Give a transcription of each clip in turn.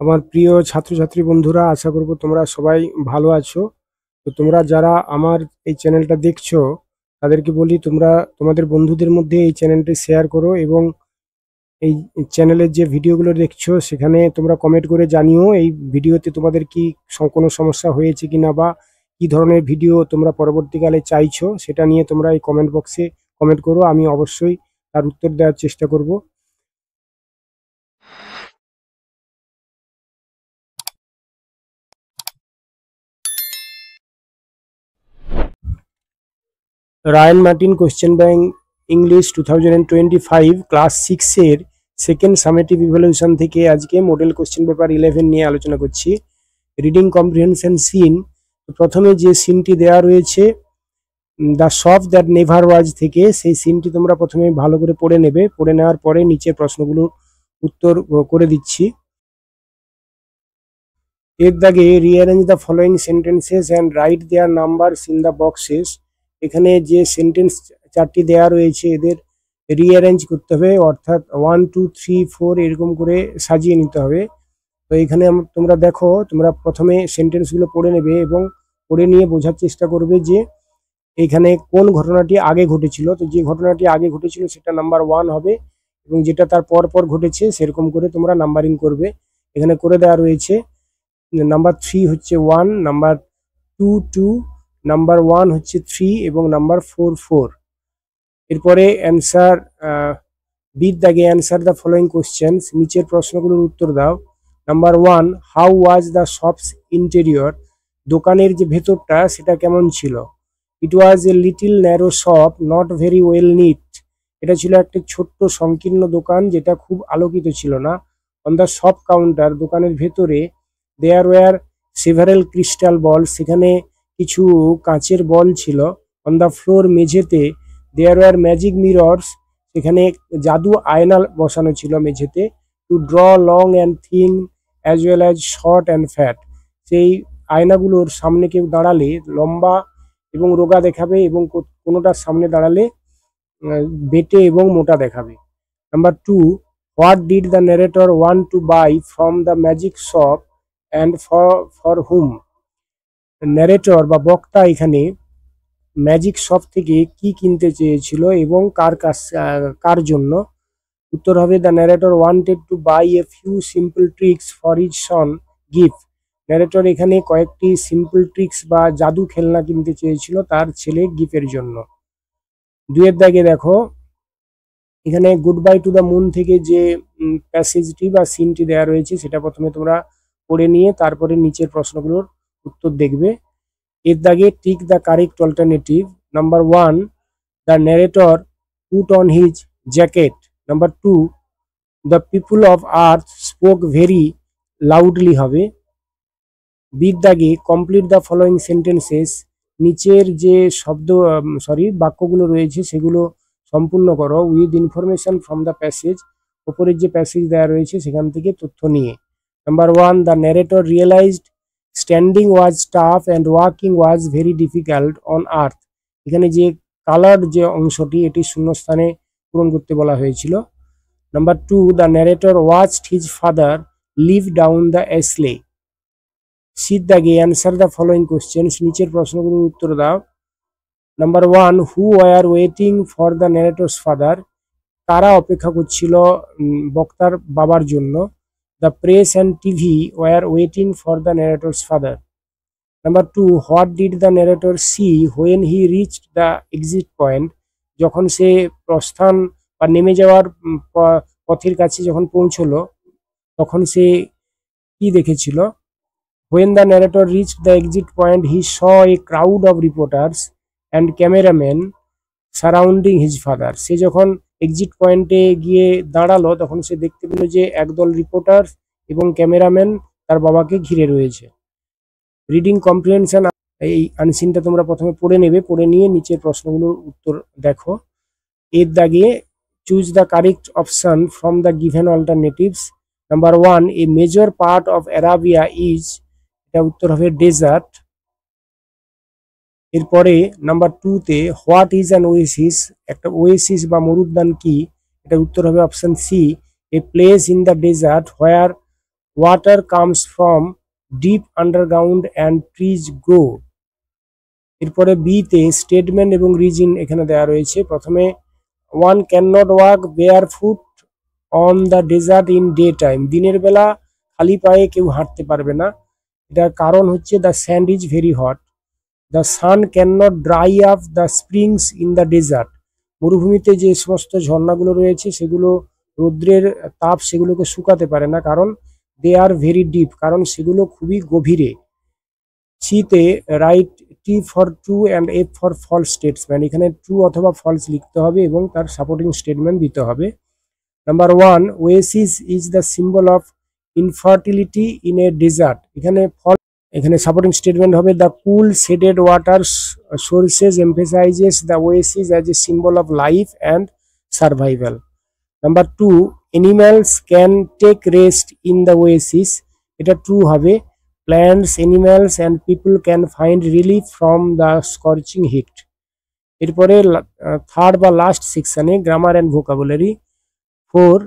আমার প্রিয় ছাত্রছাত্রী বন্ধুরা, আশা করব তোমরা সবাই ভালো আছো। তো তোমরা যারা আমার এই চ্যানেলটা দেখছো তাদেরকে বলি, তোমরা তোমাদের বন্ধুদের মধ্যে এই চ্যানেলটি শেয়ার করো এবং এই চ্যানেলের যে ভিডিওগুলো দেখছো সেখানে তোমরা কমেন্ট করে জানিও এই ভিডিওতে তোমাদের কি কোনো সমস্যা হয়েছে কিনা, বা কি ধরনের ভিডিও তোমরা পরবর্তীকালে চাইছো সেটা নিয়ে তোমরা এই কমেন্ট বক্সে কমেন্ট করো। আমি অবশ্যই তার উত্তর দেওয়ার চেষ্টা করব। Ryan Martin question bank English 2025 class 6 এর সেকেন্ড সামেটিভ ইভ্যালুয়েশন থেকে আজকে মডেল কোশ্চেন পেপার 11 নিয়ে আলোচনা করছি। রিডিং কম্প্রিহেনশন সিন, প্রথমে যে সিনটি দেওয়া রয়েছে the shop that never was থেকে, সেই সিনটি তোমরা প্রথমে ভালো করে পড়ে নেবে। পড়ে নেওয়ার পরে নিচের প্রশ্নগুলোর উত্তর করে দিচ্ছি। এর দাগে rearrange the following sentences and write their numbers in the boxes. এখানে যে সেন্টেন্স চারটি দেওয়া রয়েছে এদের রিঅ্যারেঞ্জ করতে হবে, অর্থাৎ 1 2 3 4 এরকম করে সাজিয়ে নিতে হবে। তো এখানে তোমরা দেখো, তোমরা প্রথমে সেন্টেন্সগুলো পড়ে নেবে এবং পড়ে নিয়ে বোঝার চেষ্টা করবে যে এখানে কোন ঘটনাটি আগে ঘটেছিল। তো যে ঘটনাটি আগে ঘটেছিল সেটা নাম্বার 1 হবে, এবং যেটা তার পর পর ঘটেছে সেরকম করে তোমরা নাম্বারিং করবে। এখানে করে দেওয়া রয়েছে নাম্বার 3 হচ্ছে 1, নাম্বার 2 2, নাম্বার 1 হচ্ছে 3 এবং নাম্বার 4 4। এরপরে অ্যান্সার বিথ দাগে অ্যান্সার দ্য ফলোয়িং কোশ্চেন্স, নিচের প্রশ্নগুলোর উত্তর দাও। Number 1, how was the shop's interior, দোকানের যে ভেতরটা সেটা কেমন ছিল। It was a little narrow shop not very well neat, এটা ছিল একটা ছোট্ট সংকীর্ণ দোকান যেটা খুব আলোকিত ছিল না। অন দ্য শপ কাউন্টার, দোকানের ভেতরে there were several crystal ball, সেখানে কিছু কাঁচের বল ছিল। অন দ্য ফ্লোর, মেঝেতে দেয়ার ওয়ার ম্যাজিক মিরর্স, সেখানে জাদু আয়না বসানো ছিল মেঝেতে। Two draw long and thin as well as short and fat, সেই আয়নাগুলোর সামনে কেউ দাঁড়ালে লম্বা এবং রোগা দেখাবে, এবং কোনোটার সামনে দাঁড়ালে বেটে এবং মোটা দেখাবে। Number 2, what did the narrator want to buy from the magic shop and for whom, narrator বা বক্তা এখানে ম্যাজিক শপ থেকে কি কিনতে চেয়েছিল এবং কার জন্য। উত্তর হবে the narrator wanted to buy a few simple tricks for his son gift, narrator এখানে কয়েকটি সিম্পল ট্রিক্স বা জাদু খেলনা কিনতে চেয়েছিল তার ছেলে গিফের জন্য। 2 দাগে দেখো, এখানে good bye to the moon থেকে যে প্যাসেজটি বা সিনটি দেওয়া রয়েছে সেটা প্রথমে তোমরা পড়ে নিয়ে তারপরে নিচের প্রশ্নগুলোর উত্তর দেখবে। এর দাগে tick the correct alternative. Number 1, the narrator put on his jacket. Number 2, the people of earth spoke very loudly হবে। বির দাগে কমপ্লিট দ্য ফলোয়িং সেন্টেন্সেস, নিচের যে বাক্যগুলো রয়েছে সেগুলো সম্পূর্ণ করো with information from the passage, ওপরের যে প্যাসেজ দেওয়া রয়েছে সেখান থেকে তথ্য নিয়ে। Number 1, the narrator realised standing was tough and walking was very difficult on earth, এখানে যে কালার যে অংশটি এটি শূন্যস্থানে পূরণ করতে বলা হয়েছিল। Number 2, the narrator watched his father leave down the aisle. সিট দাগে অ্যান্সার দ্য ফলোয়িং কোশ্চেন্স, নিচের প্রশ্নগুলোর উত্তর দাও। Number 1, who were waiting for the narrator's father, কারা অপেক্ষা করছিল বক্তার বাবার জন্য। The press and TV were waiting for the narrator's father. Number 2, what did the narrator see when he reached the exit point, যখন সে প্রস্থান বা নেমে যাওয়ার পথের কাছে যখন পৌঁছলো তখন সে কি দেখেছিল। When the narrator reached the exit point, he saw a crowd of reporters and cameramen surrounding his father. সে যখন এক্সিট পয়েন্টে গিয়ে দাঁড়ালো তখন সে দেখতে পেল যে একদল রিপোর্টার এবং ক্যামেরাম্যান তার বাবাকে ঘিরে রয়েছে। রিডিং কম্প্রিহেনশন, এই আনসিনটা তোমরা প্রথমে পড়ে নেবে, পড়ে নিয়ে নিচের প্রশ্নগুলোর উত্তর দেখো। এর দাগে choose the correct option from the given alternatives. Number 1, a major part of Arabia is, এটা উত্তর হবে ডেজার্ট। এরপরে নাম্বার 2 তে হোয়াট ইজ অ্যান ওয়েসিস, একটা ওয়েসিস বা মরুদ্যান কি, এটা উত্তর হবে option C, a place in the desert where water comes from deep underground and trees grow. এরপরে বিতে স্টেটমেন্ট এবং রিজন এখানে দেওয়া রয়েছে। প্রথমে one can not walk bear foot on the desert in day time. দিনের বেলা খালি পায়ে কেউ হাঁটতে পারবে না। এটার কারণ হচ্ছে the sand is very hot. The sun can not dry up the springs in the desert. মরুভূমিতে যে সমস্ত ঝর্ণাগুলো রয়েছে সেগুলো রৌদ্রের তাপ সেগুলোকে শুকাতে পারে না, কারণ দে আর ভেরি ডিপ, কারণ সেগুলো খুবই গভীরে। সিতে write T for true and F for false স্টেটসম্যান। এখানে ট্রু অথবা ফলস লিখতে হবে এবং তার সাপোর্টিং স্টেটমেন্ট দিতে হবে। Number one, oasis is the symbol of infertility in a desert. এখানে সাপোর্টিং স্টেটমেন্ট হবে the cool shaded water sources emphasises the oasis as a symbol of life and survival. Number two, animals can take rest in the oasis. এটা true হবে। Plants, animals and people can find relief from the scorching hit. এরপরে third বা last সেকশনে grammar and vocabulary. 4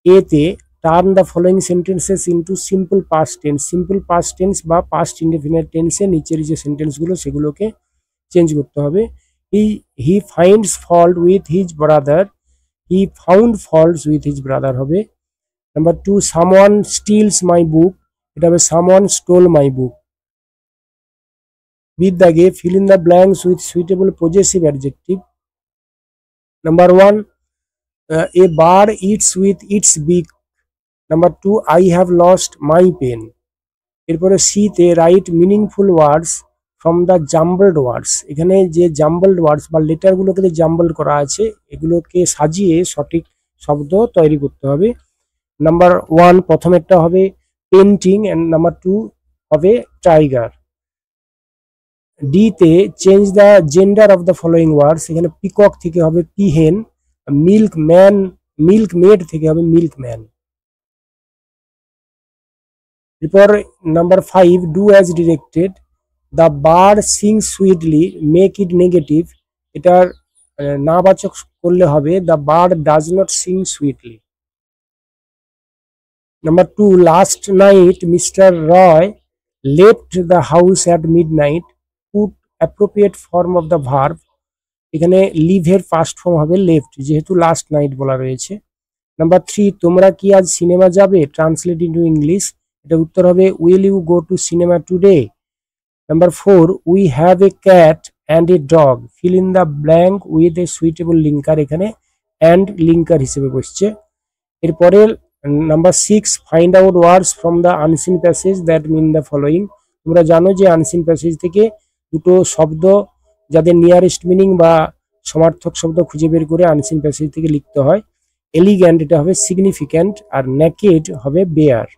এতে turn the following sentences into simple past tense. Simple past tense বা past indefinite টেন্সে নিচের যে সেন্টেন্সগুলো সেগুলোকে চেঞ্জ করতে হবে। হি finds fault with his brother. He found faults with his brother হবে। নাম্বার টু, সামওয়ান স্টিলস মাই বুক। এটা হবে someone stole my book. with দাগে fill in the blanks with suitable possessive adjective. Number one, a bird eats with its beak. Number two, I have lost my pen. এরপরে সিতে write meaningful words from the jumbled words. এখানে যে জাম্বলড ওয়ার্ডস বা লেটারগুলোকে যে jumble করা আছে এগুলোকে সাজিয়ে সঠিক শব্দ তৈরি করতে হবে। নাম্বার ওয়ান প্রথমেরটা হবে পেন্টিং অ্যান্ড নাম্বার টু হবে টাইগার। ডিতে change the gender of the following words. এখানে পিকক থেকে হবে peahen, milk man, milk made থেকে হবে মিল্ক ম্যান। এরপর number 5, do as directed. The bird Singh sweetly, make it negative. এটার নাবাচক করলে হবে the bird does not sing sweetly. Number 2, last night mister Roy left the house at midnight. Put appropriate form of the verb. এখানে লিভের first form হবে left, যেহেতু last night বলা রয়েছে। Number 3, তোমরা কি আজ সিনেমা যাবে? Translate into English. এটা উত্তর হবে will you go to cinema today. Number 4, we have a cat and a dog. Fill in the blank with a suitable linker. এখানে অ্যান্ড লিঙ্কার হিসেবে বসছে। এরপরে number 6, find out words from the unseen passage that mean the following. তোমরা জানো যে unseen passage থেকে দুটো শব্দ যাদের নিয়ারেস্ট মিনিং বা সমার্থক শব্দ খুঁজে বের করে আনসিন প্যাসেজ থেকে লিখতে হয়। এলিগ্যান্ট এটা হবে সিগনিফিক্যান্ট, আর নেকেড হবে বেয়ার।